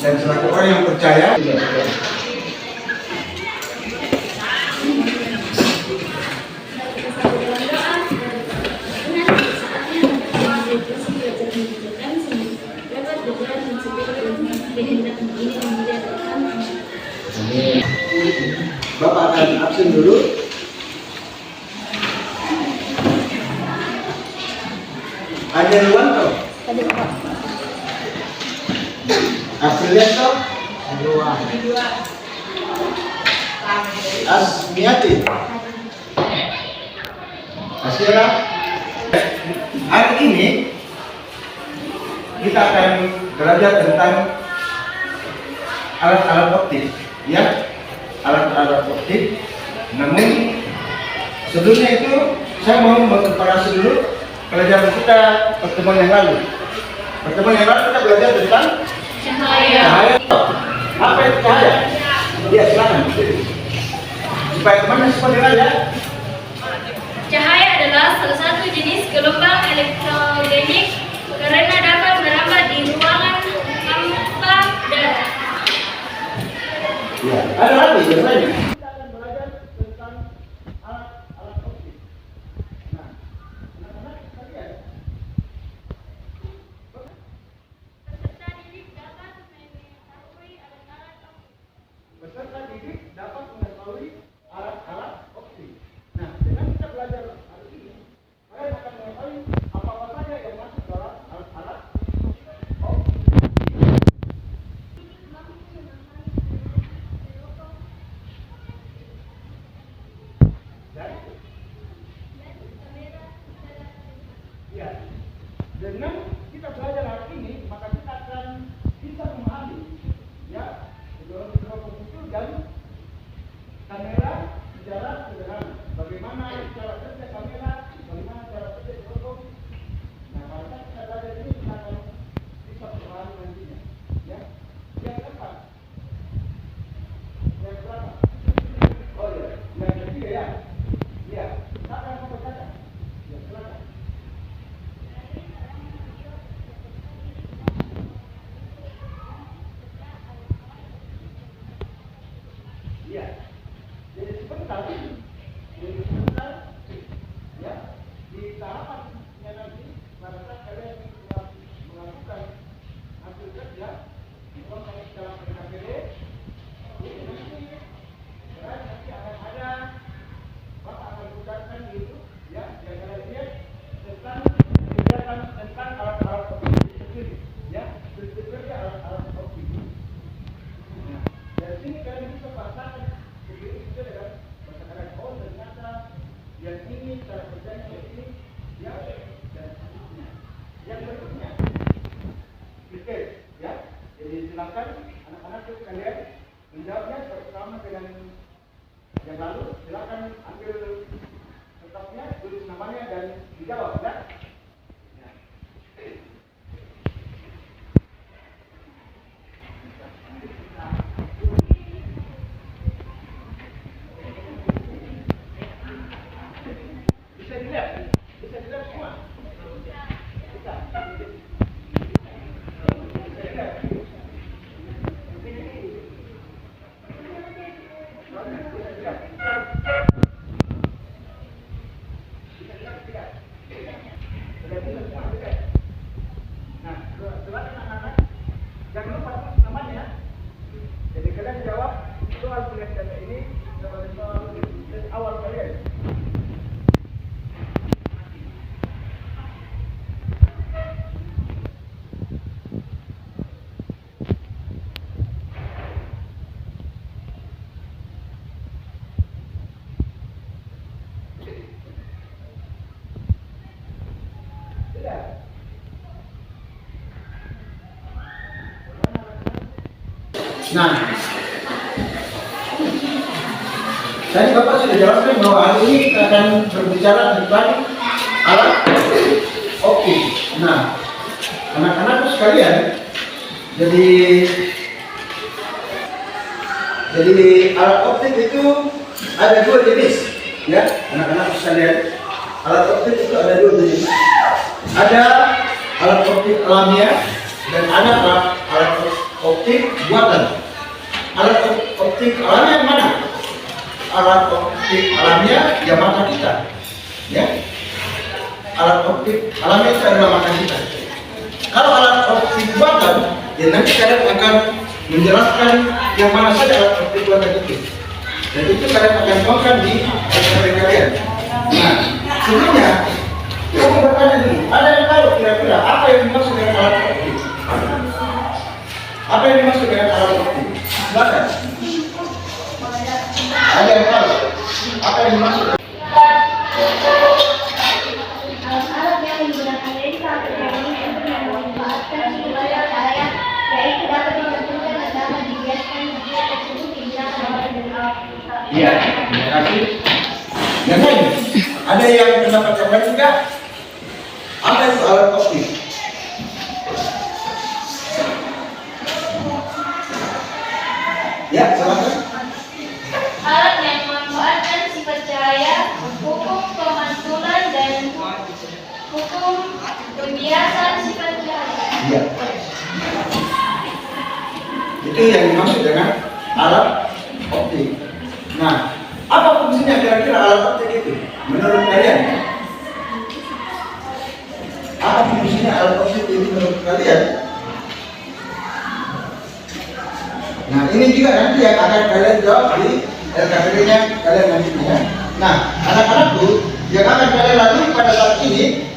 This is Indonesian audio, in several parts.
dan selaku orang yang percaya. Bapak akan absen dulu. Ada Ruwanto. Aprilianto. Asmiati. Asyira. Hari ini kita akan belajar tentang alat-alat optik, ya, alat-alat optik. Namun sebelumnya itu saya mau mengkomparasi dulu pelajaran kita pertemuan yang lalu. Pertemuan yang lalu kita belajar tentang Cahaya. cahaya. Apa itu cahaya? Ya, silakan. Supaya teman-teman semua dengar ya. Cahaya adalah salah satu jenis gelombang elektromagnetik karena dapat merambat di ruangan tanpa darah. Ya, ada lagi yang lain. Kita akan belajar tentang alat-alat optik. Nah, anak-anak sekalian, Peserta didik dapat mengetahui alat-alat optik. peserta didik dapat mengetahui alat-alat optik. Nah, dengan kita belajar hari ini, kalian akan mengetahui apa-apa saja yang masuk dalam alat-alat optik. Dan, ya, dengan kita belajar hari ini, maka kita akan bisa memahami, ya, mikrofon itu dan kamera secara sederhana. Bagaimana cara kerja kamera, bagaimana cara kerja mikrofon. Nah, pada saat kita belajar ini kita akan bisa memahami nantinya, ya. Yang keempat, yang berapa? Oh ya, yang ketiga ya. Ya, kita akan membaca. Ya, silakan. Iya. Jadi sebentar, ya, di tahapannya nanti pada saat kalian melakukan hasil kerja di proses dalam PKPD, ini nanti akan ada, Bapak akan gunakan itu, ya, yang kalian lihat tentang kegiatan tentang alat-alat optik itu sendiri, ya, berikutnya alat-alat optik. Nah, dari sini kalian bisa bahasakan sendiri juga dengan bahasakan, oh ternyata yang ini cara kerjanya ini, ya, dan seterusnya. Yang berikutnya, oke, ya. Jadi silakan anak-anak kalian menjawabnya bersama dengan yang lalu. Silakan ambil kertasnya, tulis namanya dan dijawab, ya. Ya. Bisa dilihat semua. Bisa. Nah, silakan anak-anak, jangan lupa tulis namanya. Jadi kalian jawab soal tulisan ini sebagai soal dari awal kalian. Tidak. Nah, tadi Bapak sudah jelaskan bahwa hari ini kita akan berbicara tentang alat optik. Nah, anak-anakku sekalian, jadi alat optik itu ada dua jenis, ya, anak-anakku sekalian. Alat optik itu ada dua jenis. Ada alat optik alamiah dan ada alat optik buatan. Alat optik alamnya yang mana? Alat optik alamnya ya mata kita, ya. Alat optik alamnya itu adalah mata kita. Kalau alat optik buatan, ya nanti kalian akan menjelaskan yang mana saja alat optik buatan itu. Dan itu kalian akan tuangkan di SPP kalian. Nah, sebenarnya kamu bertanya dulu, ada yang tahu kira-kira apa yang dimaksud dengan alat optik? Apa yang dimaksud dengan alat optik? Silakan. Ada yang tahu apa yang dimaksud? Alat yang menggunakan lensa atau teknik untuk memanfaatkan supaya cahaya, yaitu dapat ditentukan dan dapat dibiaskan dia tersebut digunakan dari alat. Iya, terima kasih. Yang lain, ada yang pendapat yang lain juga? Apa itu alat optik? Ya, silakan. Alat yang memanfaatkan sifat cahaya, hukum pemantulan dan hukum pembiasan sifat cahaya. Iya. Itu yang dimaksud dengan alat optik. Nah, apa fungsinya kira-kira alat optik itu? Menurut kalian? Apa fungsinya alat optik itu menurut kalian? Nah, ini juga nanti yang akan kalian jawab di LKPD-nya kalian nantinya. Nah, anak-anakku yang akan kalian lalui pada saat ini,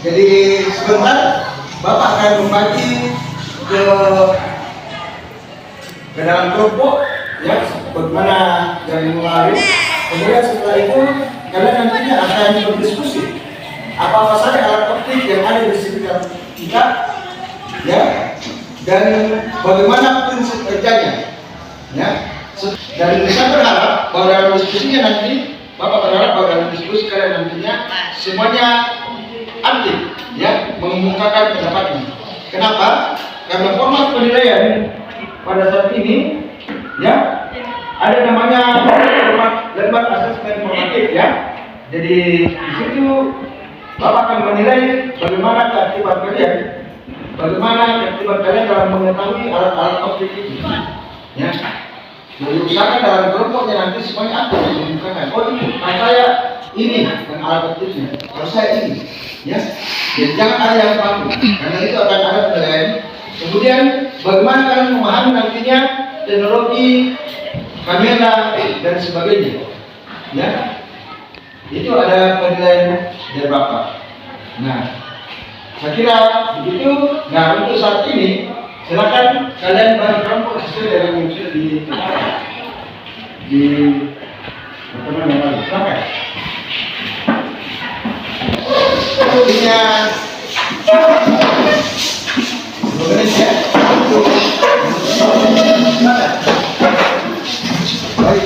jadi sebentar Bapak akan membagi ke dalam kelompok, ya, bagaimana yang melalui. Kemudian setelah itu kalian nantinya akan berdiskusi apa saja alat optik yang ada di sekitar kita, ya, dan bagaimana prinsip kerjanya, ya. Dan saya berharap bahwa dalam diskusinya nanti, Bapak berharap bahwa dalam diskusi kalian nantinya semuanya aktif, ya, mengemukakan pendapatnya. Kenapa? Karena format penilaian pada saat ini, ya, ada namanya format lembar asesmen formatif, ya. Jadi di situ Bapak akan menilai bagaimana keaktifan kalian, bagaimana keaktifan kalian dalam mengetahui alat-alat optik itu, ya. Jadi usahakan dalam kelompoknya nanti semuanya aktif menunjukkan, oh ini, saya ini dan alat optiknya, kalau saya ini, ya. Jadi jangan ada yang paku, karena itu akan ada penilaian. Kemudian bagaimana kalian memahami nantinya teknologi kamera dan sebagainya, ya. Itu ada penilaian dari Bapak. Nah, saya kira begitu. Nah, untuk saat ini silakan kalian bagi kelompok sesuai dengan yang sudah di pertemuan yang lalu. Silakan. Punya Indonesia. Baik,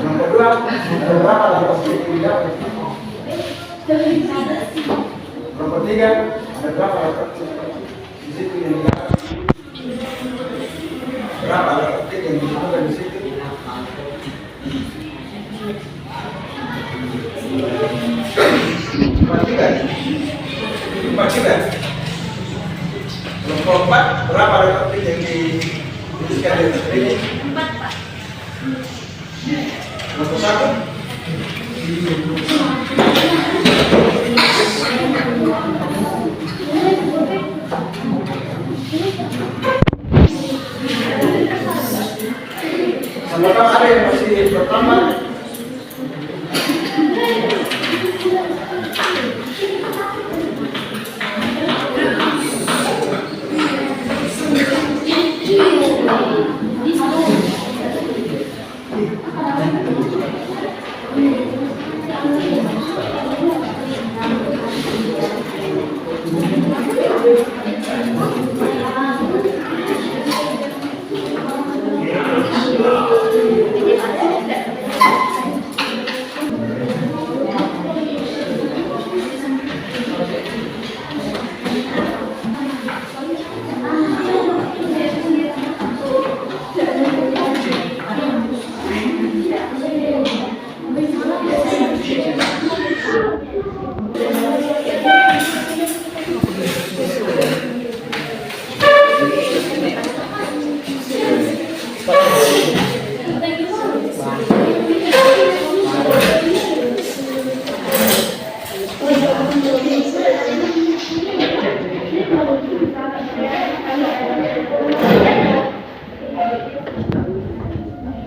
Yang kedua, berapa lagi posisi tidak? Nomor 3, ada berapa lagi di situ yang tidak? Berapa lagi yang ditemukan di situ? Empat tiga. Nomor 4, berapa lagi yang dituliskan di sini? 4, Pak. Nomor 1. Apakah ada yang masih bertambah?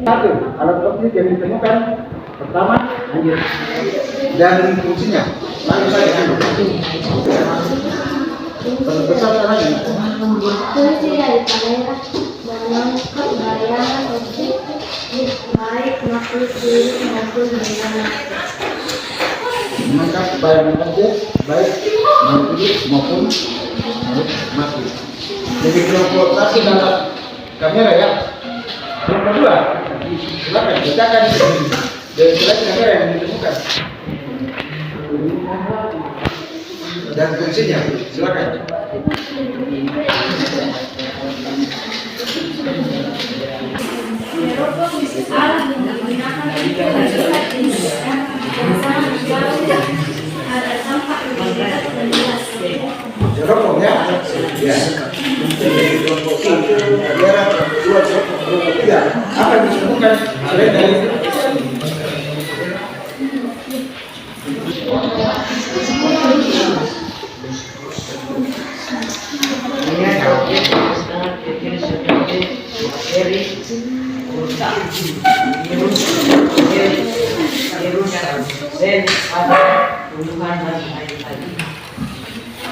Satu, alat optik yang ditemukan pertama anjir dan fungsinya lalu saya besar caranya Fungsi dari kamera menangkap bayangan objek baik makhluk hidup maupun benda mati. menangkap bayangan objek baik makhluk hidup maupun mati. Jadi kelompok satu dalam kamera ya. Yang kedua, silakan bacakan dari selain kamera yang ditemukan dan fungsinya, silakan. Alat yang digunakan untuk melihat tindakan yang sangat jauh ada tampak lebih dekat dan jelas. Rokoknya, ya. Kelompok satu, kamera, dua, kelompok tiga. Apa yang ditemukan selain dari itu?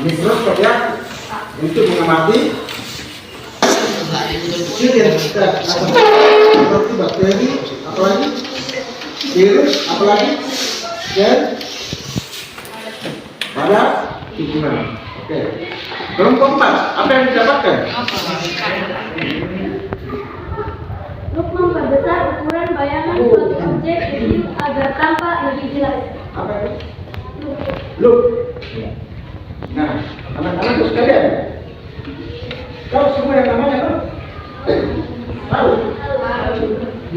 Mikroskop ya, untuk mengamati sel yang kita seperti bakteri, apalagi virus, apalagi dan pada lingkungan. Oke. Kelompok 4, apa yang didapatkan? Loop memperbesar ukuran bayangan suatu objek kecil agar tampak lebih jelas. Apa itu? Loop. Nah, anak-anak sekalian, tahu semua yang namanya loop? Tahu?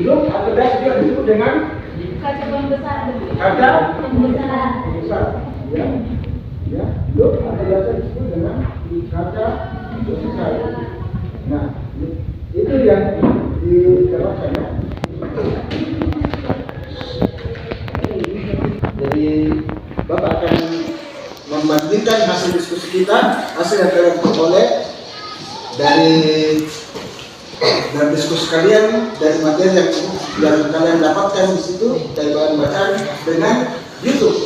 Loop atau dash juga disebut dengan Kaca pembesar. kaca Pembesar. besar. Ya, ya. Loop atau biasa disebut dengan kaca besar. Nah, itu yang didapatkan ya. Jadi Bapak akan membandingkan hasil diskusi kita, hasil yang kalian peroleh dari diskusi kalian, dari materi yang kalian dapatkan di situ, dari bahan bacaan dengan YouTube.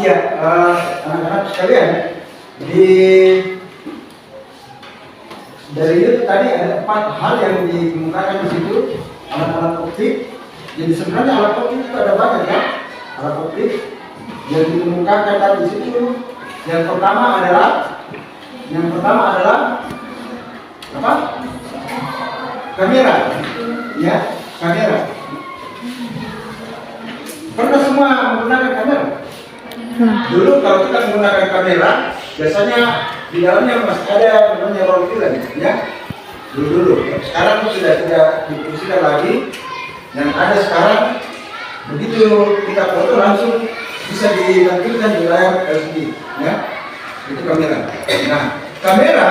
Iya, anak-anak sekalian, dari itu tadi ada 4 hal yang dikemukakan di situ, alat-alat optik. Jadi sebenarnya alat optik itu ada banyak ya, alat optik yang dikemukakan tadi di situ. Yang pertama adalah apa? Kamera, ya, kamera. Pernah semua menggunakan kamera? Dulu kalau kita menggunakan kamera, biasanya di dalamnya masih ada namanya roll film, ya. Dulu. Sekarang sudah tidak difungsikan lagi. Yang ada sekarang, begitu kita foto langsung bisa ditampilkan di layar LCD, ya. Itu kamera. Nah, kamera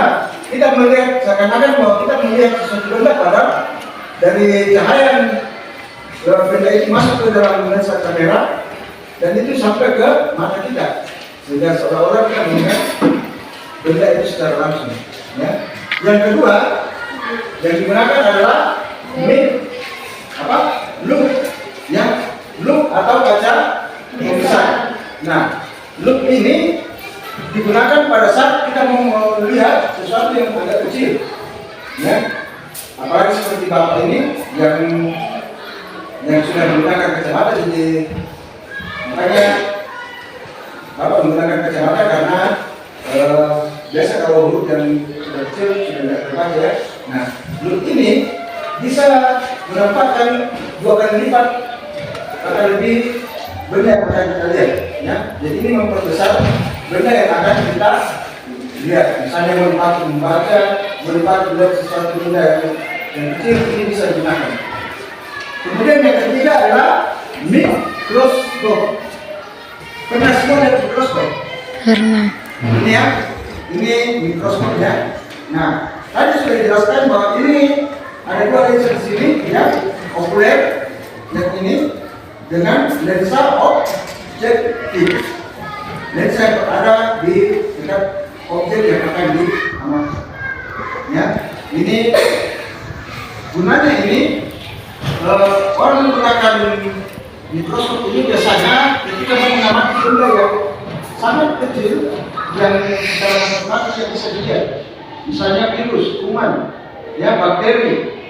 kita melihat seakan-akan bahwa kita melihat sesuatu benda, padahal dari cahaya benda itu masuk ke dalam lensa kamera dan itu sampai ke mata kita, sehingga seolah-olah kita melihat benda itu secara langsung. Ya. Yang kedua yang digunakan adalah loop, ya, loop atau kaca pembesar. Nah, loop ini digunakan pada saat kita mau melihat sesuatu yang agak kecil, ya. Apalagi seperti bapak ini yang sudah menggunakan kacamata, jadi makanya bapak menggunakan kacamata karena biasa kalau huruf yang sudah kecil sudah tidak terbaca, ya. Nah, loop ini bisa menampakkan 2 kali lipat atau lebih benda yang akan kita lihat, ya. Jadi ini memperbesar benda yang akan kita lihat. Misalnya membaca, melihat sesuatu benda yang kecil, ini bisa digunakan. Kemudian yang ketiga adalah mikroskop. Pernah semua lihat mikroskop? Pernah. Ini ya, ini mikroskop, ya. Nah, tadi sudah dijelaskan bahwa ini ada 2 lensa di sini, ya, okuler yang ini dengan lensa objektif. Lensa yang ada di dekat objek yang akan diamati. Ya, ini gunanya ini orang menggunakan mikroskop ini biasanya ketika mengamati benda yang sangat kecil yang dalam otomatis yang bisa dilihat, misalnya virus, kuman, ya bakteri,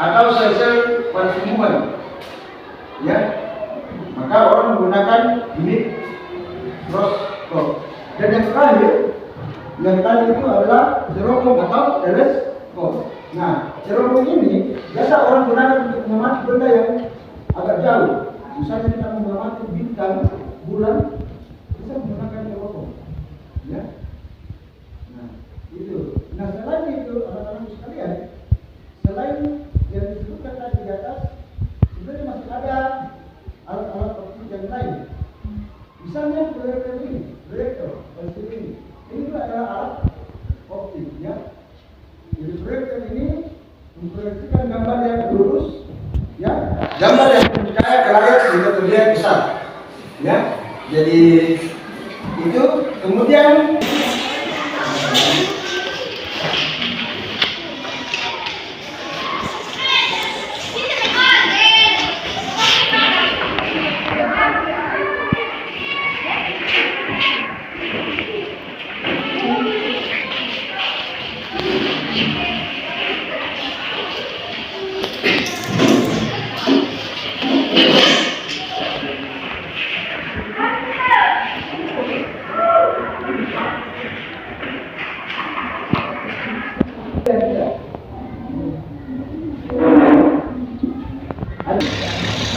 atau sel-sel tumbuhan, ya, maka orang menggunakan mikroskop. Dan yang terakhir itu adalah teropong atau teleskop. Nah, teropong ini biasa orang gunakan untuk mengamati benda yang agak jauh. Misalnya kita mengamati bintang, bulan, bisa menggunakan teropong. Ya. Nah, itu. Nah, selain itu, anak-anak sekalian, selain yang disebutkan tadi di atas, sebenarnya masih ada alat-alat optik yang lain. Misalnya proyektor ini, LCD ini. Ini juga adalah alat optik, ya. Jadi proyektor ini memproyeksikan gambar yang lurus, ya, gambar yang mencahaya ke layar sehingga terlihat besar, ya. Jadi itu kemudian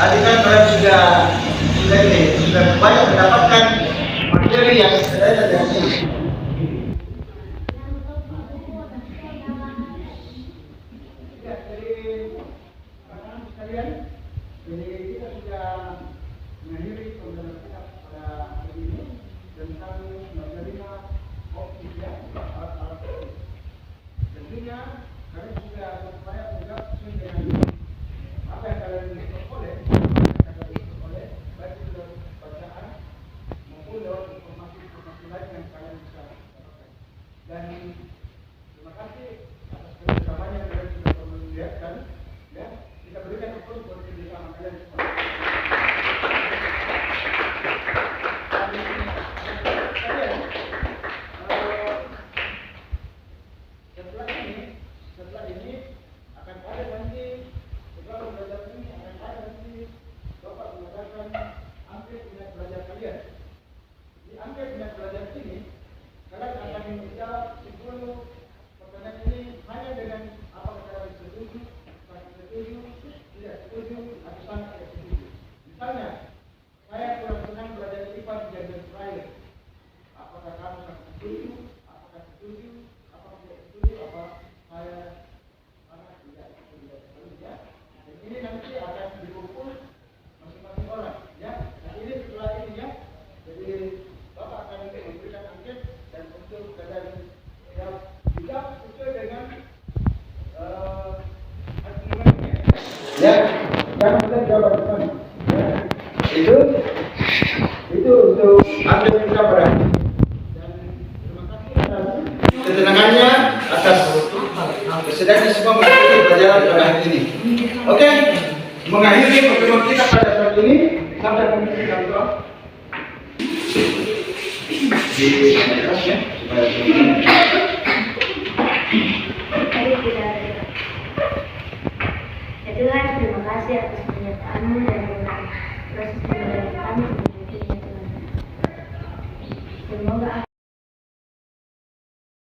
tadi kan kalian sudah banyak mendapatkan materi yang ada dari sini. Ya, jadi anak-anak sekalian, jadi kita sudah mengakhiri pembelajaran kita pada hari ini tentang menerima optik, ya, alat-alat optik. Tentunya kalian sudah berupaya untuk sesuai dengan apa yang kalian peroleh, baik itu dalam bacaan maupun lewat informasi-informasi lain yang kalian bisa dapatkan. Dan terima kasih atas kerjasamanya yang kalian sudah melihatkan, ya. Kita berikan aplaus buat kerjasama kalian semua. Setelah ini akan ada nanti setelah belajar ini akan ada nanti Bapak mengadakan angket minat belajar kalian. Di angket minat belajar ini kalian akan menjawab 10 pertanyaan ini hanya dengan apakah kalian setuju, tidak setuju, atau sangat tidak setuju. Misalnya, saya kurang senang belajar IPA di jam terakhir. Apakah kamu sangat setuju? Apakah setuju? Apakah tidak setuju? Apa saya sangat tidak setuju? Ya. Dan ini nanti akan dikumpul masing-masing orang, ya. Nah, ini setelah ini, ya. Jadi Bapak akan memberikan angket dan untuk kalian jawab sesuai dengan argumennya. Ya, jangan kita jawab depan. Ya. Itu untuk angket kita berarti. Dan terima kasih atas ketenangannya, atas kesediaannya semua mengikuti pelajaran pada hari ini. Oke, mengakhiri pertemuan kita pada saat ini sampai kami kantor di atasnya supaya